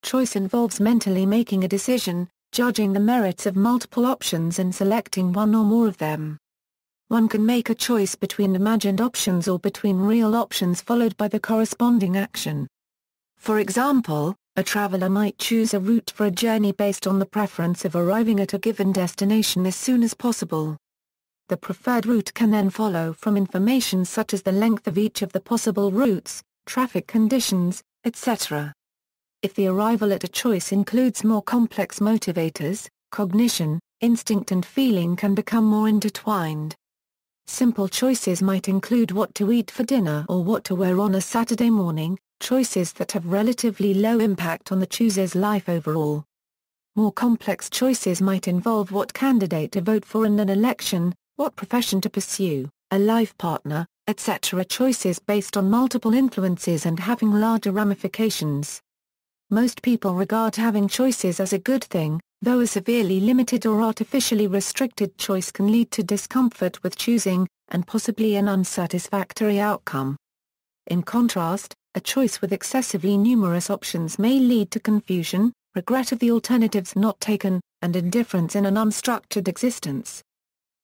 choice involves mentally making a decision, judging the merits of multiple options and selecting one or more of them. One can make a choice between imagined options or between real options followed by the corresponding action. For example, a traveler might choose a route for a journey based on the preference of arriving at a given destination as soon as possible. The preferred route can then follow from information such as the length of each of the possible routes, traffic conditions, etc. If the arrival at a choice includes more complex motivators, cognition, instinct and feeling can become more intertwined. Simple choices might include what to eat for dinner or what to wear on a Saturday morning, choices that have relatively low impact on the chooser's life overall. More complex choices might involve what candidate to vote for in an election, what profession to pursue, a life partner, etc. Choices based on multiple influences and having larger ramifications. Most people regard having choices as a good thing, though a severely limited or artificially restricted choice can lead to discomfort with choosing, and possibly an unsatisfactory outcome. In contrast, a choice with excessively numerous options may lead to confusion, regret of the alternatives not taken, and indifference in an unstructured existence.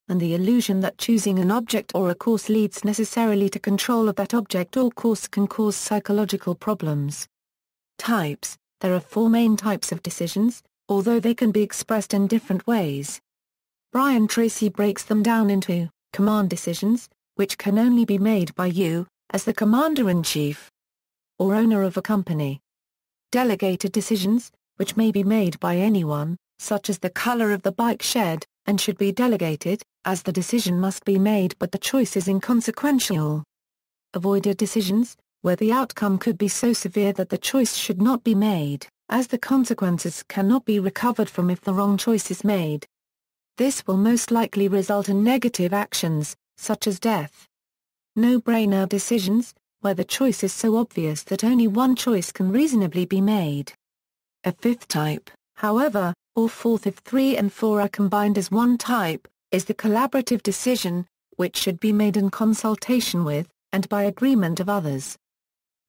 And the illusion that choosing an object or a course leads necessarily to control of that object or course can cause psychological problems. Types. There are 4 main types of decisions, although they can be expressed in different ways. Brian Tracy breaks them down into command decisions, which can only be made by you, as the commander-in-chief or owner of a company. Delegated decisions, which may be made by anyone, such as the color of the bike shed, and should be delegated, as the decision must be made but the choice is inconsequential. Avoided decisions, where the outcome could be so severe that the choice should not be made, as the consequences cannot be recovered from if the wrong choice is made. This will most likely result in negative actions, such as death. No-brainer decisions, where the choice is so obvious that only one choice can reasonably be made. A 5th type, however, or 4th if 3 and 4 are combined as one type, is the collaborative decision, which should be made in consultation with, and by agreement of others.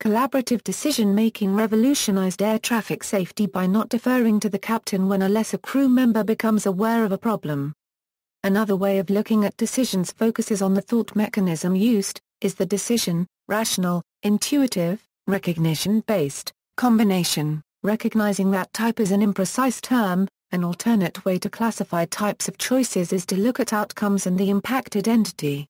Collaborative decision-making revolutionized air traffic safety by not deferring to the captain when a lesser crew member becomes aware of a problem. Another way of looking at decisions focuses on the thought mechanism used, is the decision, rational, intuitive, recognition-based, combination. Recognizing that type is an imprecise term, an alternate way to classify types of choices is to look at outcomes and the impacted entity.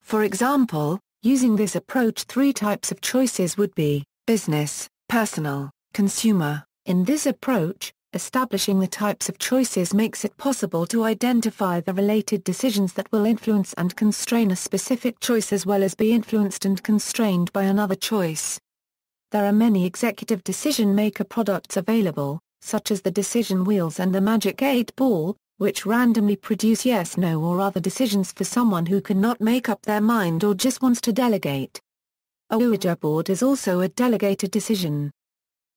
For example, using this approach 3 types of choices would be business, personal, consumer. In this approach, establishing the types of choices makes it possible to identify the related decisions that will influence and constrain a specific choice as well as be influenced and constrained by another choice. There are many executive decision-maker products available, such as the decision wheels and the Magic 8 Ball, which randomly produce yes, no or other decisions for someone who cannot make up their mind or just wants to delegate. A Ouija board is also a delegated decision.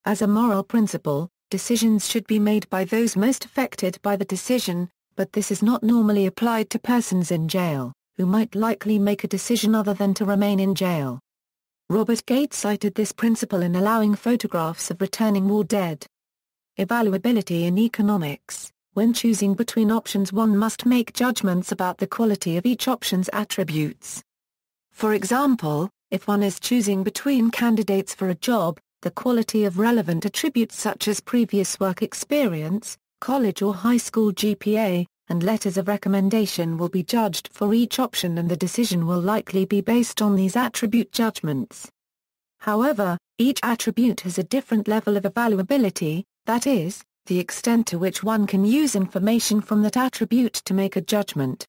As a moral principle, decisions should be made by those most affected by the decision, but this is not normally applied to persons in jail, who might likely make a decision other than to remain in jail. Robert Gates cited this principle in allowing photographs of returning war dead. Evaluability in economics. When choosing between options, one must make judgments about the quality of each option's attributes. For example, if one is choosing between candidates for a job, the quality of relevant attributes such as previous work experience, college or high school GPA, and letters of recommendation will be judged for each option, and the decision will likely be based on these attribute judgments. However, each attribute has a different level of evaluability, that is, the extent to which one can use information from that attribute to make a judgment.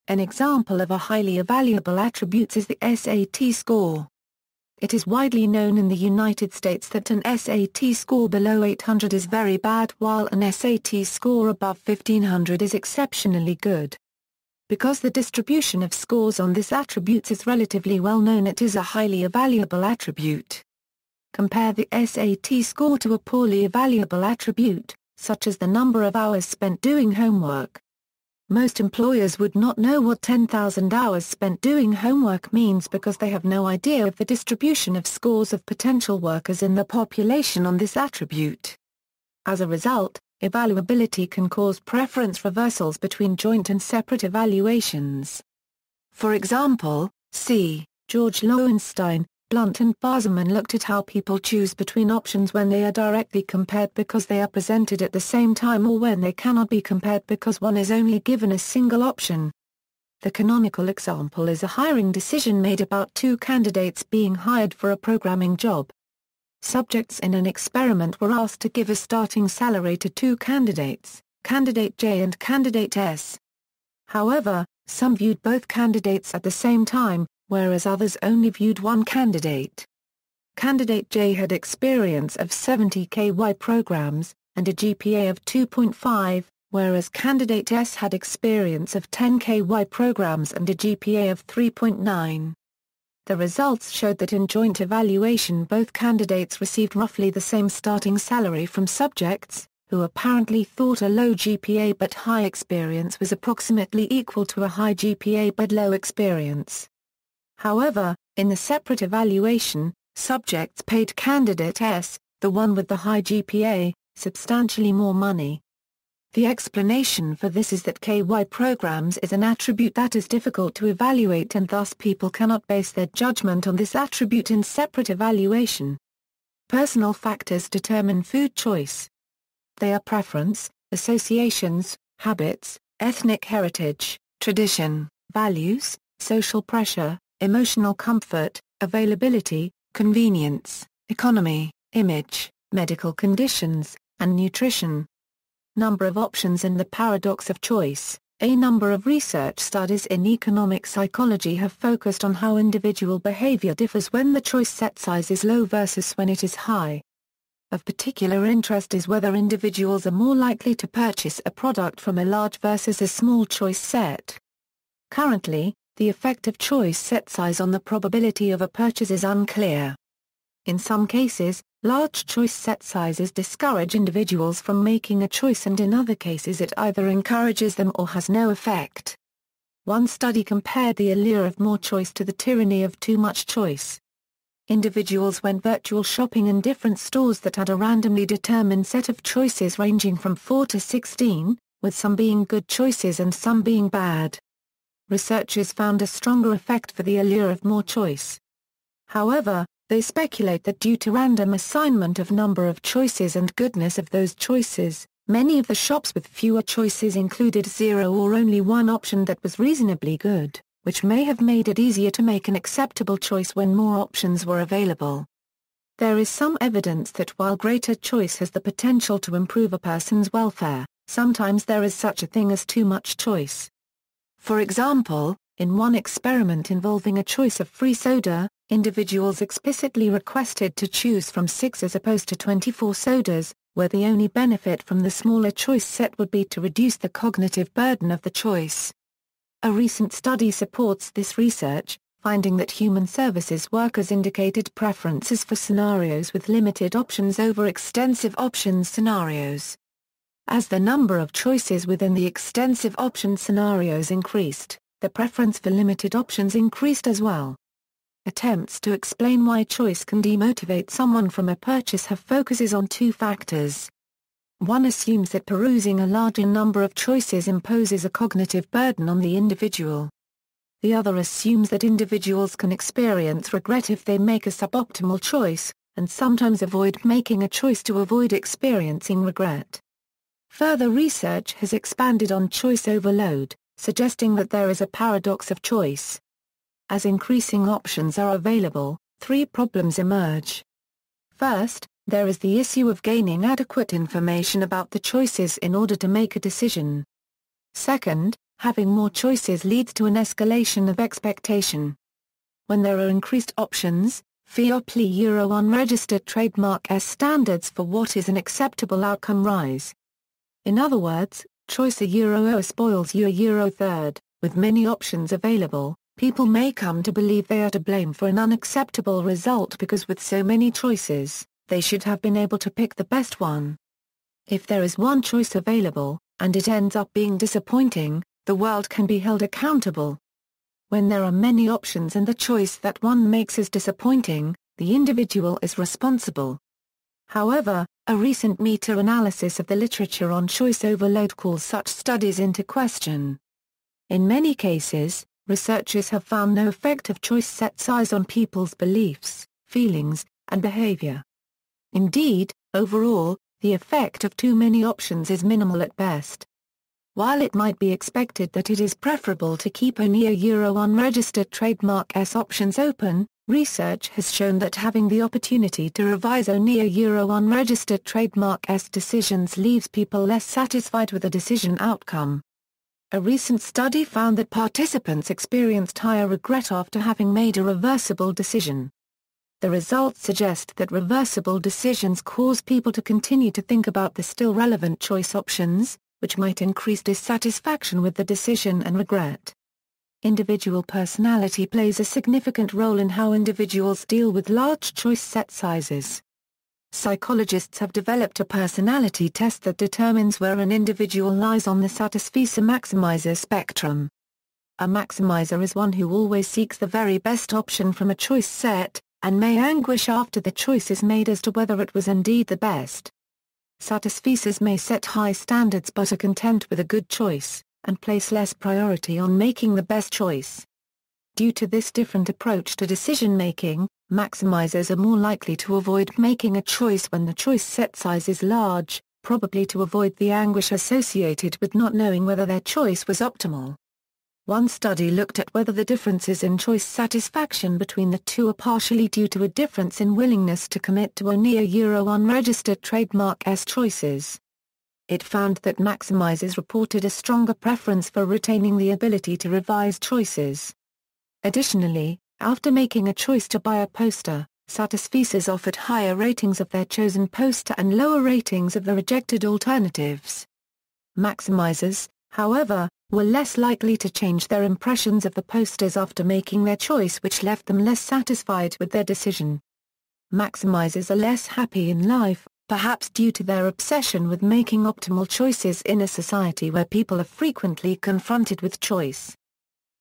An example of a highly evaluable attribute is the SAT score. It is widely known in the United States that an SAT score below 800 is very bad while an SAT score above 1500 is exceptionally good. Because the distribution of scores on this attribute is relatively well known, it is a highly evaluable attribute. Compare the SAT score to a poorly evaluable attribute, such as the number of hours spent doing homework. Most employers would not know what 10,000 hours spent doing homework means because they have no idea of the distribution of scores of potential workers in the population on this attribute. As a result, evaluability can cause preference reversals between joint and separate evaluations. For example, c. George Lowenstein, Blunt and Barzaman looked at how people choose between options when they are directly compared because they are presented at the same time or when they cannot be compared because one is only given a single option. The canonical example is a hiring decision made about two candidates being hired for a programming job. Subjects in an experiment were asked to give a starting salary to two candidates, Candidate J and Candidate S. However, some viewed both candidates at the same time, whereas others only viewed one candidate. Candidate J had experience of 70 KY programs, and a GPA of 2.5, whereas Candidate S had experience of 10 KY programs and a GPA of 3.9. The results showed that in joint evaluation both candidates received roughly the same starting salary from subjects, who apparently thought a low GPA but high experience was approximately equal to a high GPA but low experience. However, in the separate evaluation, subjects paid Candidate S, the one with the high GPA, substantially more money. The explanation for this is that KY programs is an attribute that is difficult to evaluate and thus people cannot base their judgment on this attribute in separate evaluation. Personal factors determine food choice. They are preference, associations, habits, ethnic heritage, tradition, values, social pressure, emotional comfort, availability, convenience, economy, image, medical conditions, and nutrition. Number of options and the paradox of choice. A number of research studies in economic psychology have focused on how individual behavior differs when the choice set size is low versus when it is high. Of particular interest is whether individuals are more likely to purchase a product from a large versus a small choice set. Currently, the effect of choice set size on the probability of a purchase is unclear. In some cases, large choice set sizes discourage individuals from making a choice, and in other cases it either encourages them or has no effect. One study compared the allure of more choice to the tyranny of too much choice. Individuals went virtual shopping in different stores that had a randomly determined set of choices ranging from 4 to 16, with some being good choices and some being bad. Researchers found a stronger effect for the allure of more choice. However, they speculate that due to random assignment of number of choices and goodness of those choices, many of the shops with fewer choices included zero or only one option that was reasonably good, which may have made it easier to make an acceptable choice when more options were available. There is some evidence that while greater choice has the potential to improve a person's welfare, sometimes there is such a thing as too much choice. For example, in one experiment involving a choice of free soda, individuals explicitly requested to choose from 6 as opposed to 24 sodas, where the only benefit from the smaller choice set would be to reduce the cognitive burden of the choice. A recent study supports this research, finding that human services workers indicated preferences for scenarios with limited options over extensive options scenarios. As the number of choices within the extensive option scenarios increased, the preference for limited options increased as well. Attempts to explain why choice can demotivate someone from a purchase have focuses on two factors. One assumes that perusing a larger number of choices imposes a cognitive burden on the individual. The other assumes that individuals can experience regret if they make a suboptimal choice, and sometimes avoid making a choice to avoid experiencing regret. Further research has expanded on choice overload, suggesting that there is a paradox of choice. As increasing options are available, three problems emerge. First, there is the issue of gaining adequate information about the choices in order to make a decision. Second, having more choices leads to an escalation of expectation. When there are increased options, FIOPLI unregistered trademark S standards for what is an acceptable outcome rise. In other words, choice O spoils you third. With many options available, people may come to believe they are to blame for an unacceptable result because with so many choices, they should have been able to pick the best one. If there is one choice available, and it ends up being disappointing, the world can be held accountable. When there are many options and the choice that one makes is disappointing, the individual is responsible. However, A recent meta-analysis of the literature on choice overload calls such studies into question. In many cases, researchers have found no effect of choice set size on people's beliefs, feelings, and behavior. Indeed, overall, the effect of too many options is minimal at best. While it might be expected that it is preferable to keep only a unregistered trademark S options open, research has shown that having the opportunity to revise only a unregistered trademark S decisions leaves people less satisfied with the decision outcome. A recent study found that participants experienced higher regret after having made a reversible decision. The results suggest that reversible decisions cause people to continue to think about the still relevant choice options, which might increase dissatisfaction with the decision and regret. Individual personality plays a significant role in how individuals deal with large choice set sizes. Psychologists have developed a personality test that determines where an individual lies on the satisficer-maximizer spectrum. A maximizer is one who always seeks the very best option from a choice set, and may anguish after the choice is made as to whether it was indeed the best. Satisficers may set high standards but are content with a good choice, and place less priority on making the best choice. Due to this different approach to decision-making, maximizers are more likely to avoid making a choice when the choice set size is large, probably to avoid the anguish associated with not knowing whether their choice was optimal. One study looked at whether the differences in choice satisfaction between the two are partially due to a difference in willingness to commit to only a unregistered trademark S choices. It found that maximizers reported a stronger preference for retaining the ability to revise choices. Additionally, after making a choice to buy a poster, satisficers offered higher ratings of their chosen poster and lower ratings of the rejected alternatives. Maximizers, however, were less likely to change their impressions of the posters after making their choice, which left them less satisfied with their decision. Maximizers are less happy in life, perhaps due to their obsession with making optimal choices in a society where people are frequently confronted with choice.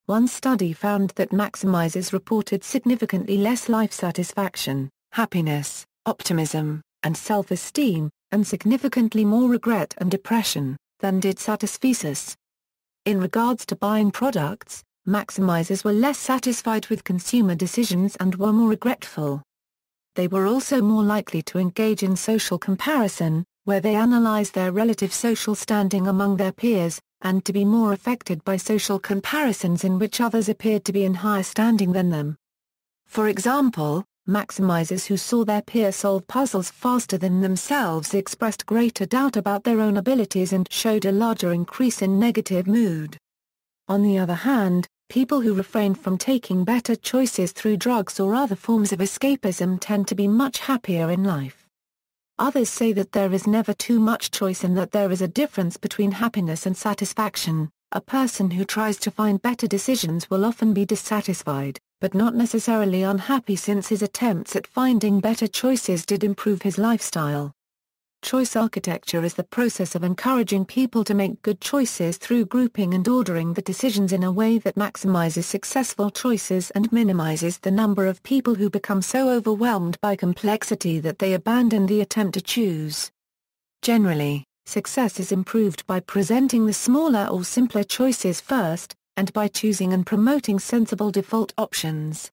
One study found that maximizers reported significantly less life satisfaction, happiness, optimism, and self-esteem, and significantly more regret and depression, than did satisficers. In regards to buying products, maximizers were less satisfied with consumer decisions and were more regretful. They were also more likely to engage in social comparison, where they analyzed their relative social standing among their peers, and to be more affected by social comparisons in which others appeared to be in higher standing than them. For example, maximizers who saw their peers solve puzzles faster than themselves expressed greater doubt about their own abilities and showed a larger increase in negative mood. On the other hand, people who refrain from taking better choices through drugs or other forms of escapism tend to be much happier in life. Others say that there is never too much choice and that there is a difference between happiness and satisfaction. A person who tries to find better decisions will often be dissatisfied, but not necessarily unhappy, since his attempts at finding better choices did improve his lifestyle. Choice architecture is the process of encouraging people to make good choices through grouping and ordering the decisions in a way that maximizes successful choices and minimizes the number of people who become so overwhelmed by complexity that they abandon the attempt to choose. Generally, success is improved by presenting the smaller or simpler choices first, and by choosing and promoting sensible default options.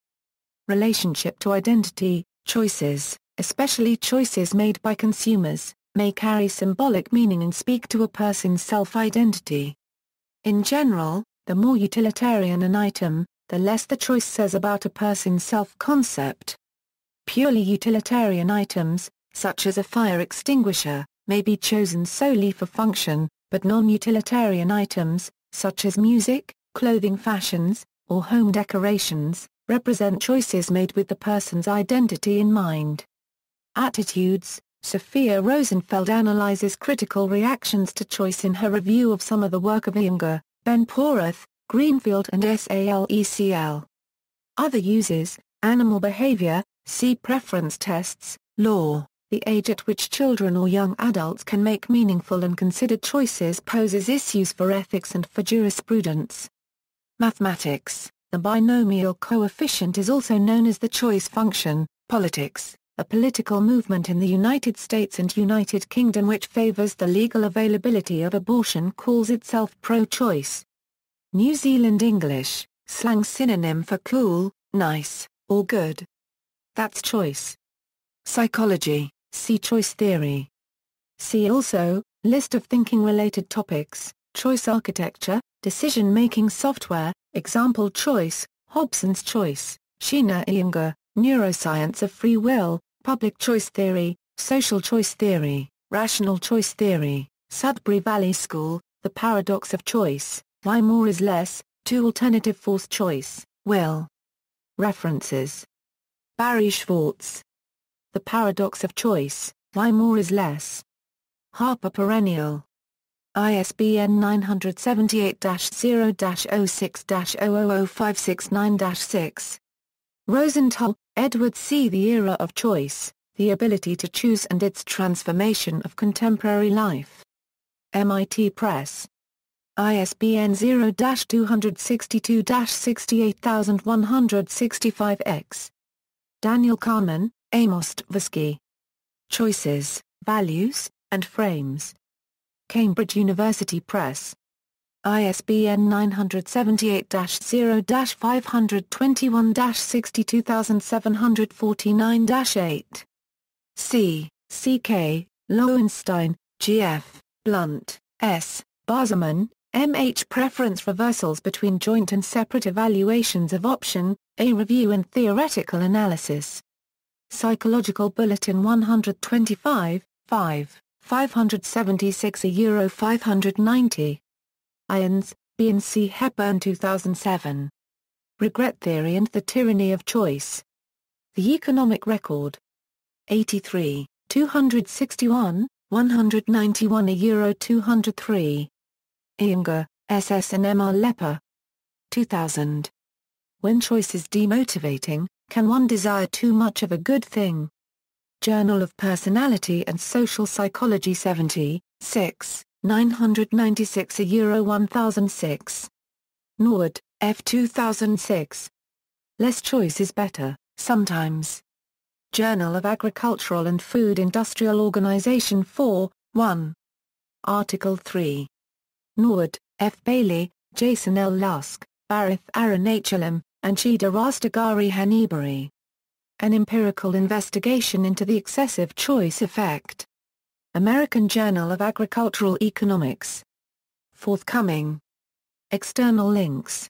Relationship to identity, choices, especially choices made by consumers, may carry symbolic meaning and speak to a person's self-identity. In general, the more utilitarian an item, the less the choice says about a person's self-concept. Purely utilitarian items, such as a fire extinguisher, may be chosen solely for function, but non-utilitarian items, such as music, clothing fashions, or home decorations, represent choices made with the person's identity in mind. Attitudes. Sophia Rosenfeld analyzes critical reactions to choice in her review of some of the work of Iyengar, Ben Porath, Greenfield and Salecl. Other uses: animal behavior, see preference tests, law. The age at which children or young adults can make meaningful and considered choices poses issues for ethics and for jurisprudence. Mathematics. The binomial coefficient is also known as the choice function. Politics. a political movement in the United States and United Kingdom which favors the legal availability of abortion calls itself pro-choice. New Zealand English, slang synonym for cool, nice, or good. That's choice. Psychology, see choice theory. See also, list of thinking-related topics, choice architecture, decision-making software, example choice, Hobson's choice, Sheena Iyengar, neuroscience of free will, public choice theory, social choice theory, rational choice theory, Sudbury Valley School, the paradox of choice, why more is less, two alternative forced choice, will. References. Barry Schwartz. The Paradox of Choice, Why More is Less. Harper Perennial. ISBN 978-0-06-000569-6. Rosenthal, Edward C. The Era of Choice, The Ability to Choose and Its Transformation of Contemporary Life. MIT Press. ISBN 0-262-68165-X. Daniel Kahneman, Amos Tversky. Choices, Values, and Frames. Cambridge University Press. ISBN 978-0-521-62749-8. C.K., Lowenstein, G.F., Blunt, S., Baserman, M.H. Preference Reversals Between Joint and Separate Evaluations of Option, A Review and Theoretical Analysis. Psychological Bulletin 125, 5, 576 Euro 590. Irons, B. and C. Hepburn 2007. Regret Theory and the Tyranny of Choice. The Economic Record. 83, 261, 191 Euro 203. Iyengar, S.S. and M.R. Lepper. 2000. When choice is demotivating, can one desire too much of a good thing? Journal of Personality and Social Psychology 70, 6, 996 Euro 1006. Norwood, F. 2006. Less choice is better, sometimes. Journal of Agricultural and Food Industrial Organization 4, 1. Article 3. Norwood, F. Bailey, Jason L. Lusk, Barith Aaron H. Elam, and Chida Rastagari Hanibari. An Empirical Investigation into the Excessive Choice Effect. American Journal of Agricultural Economics. Forthcoming. External links.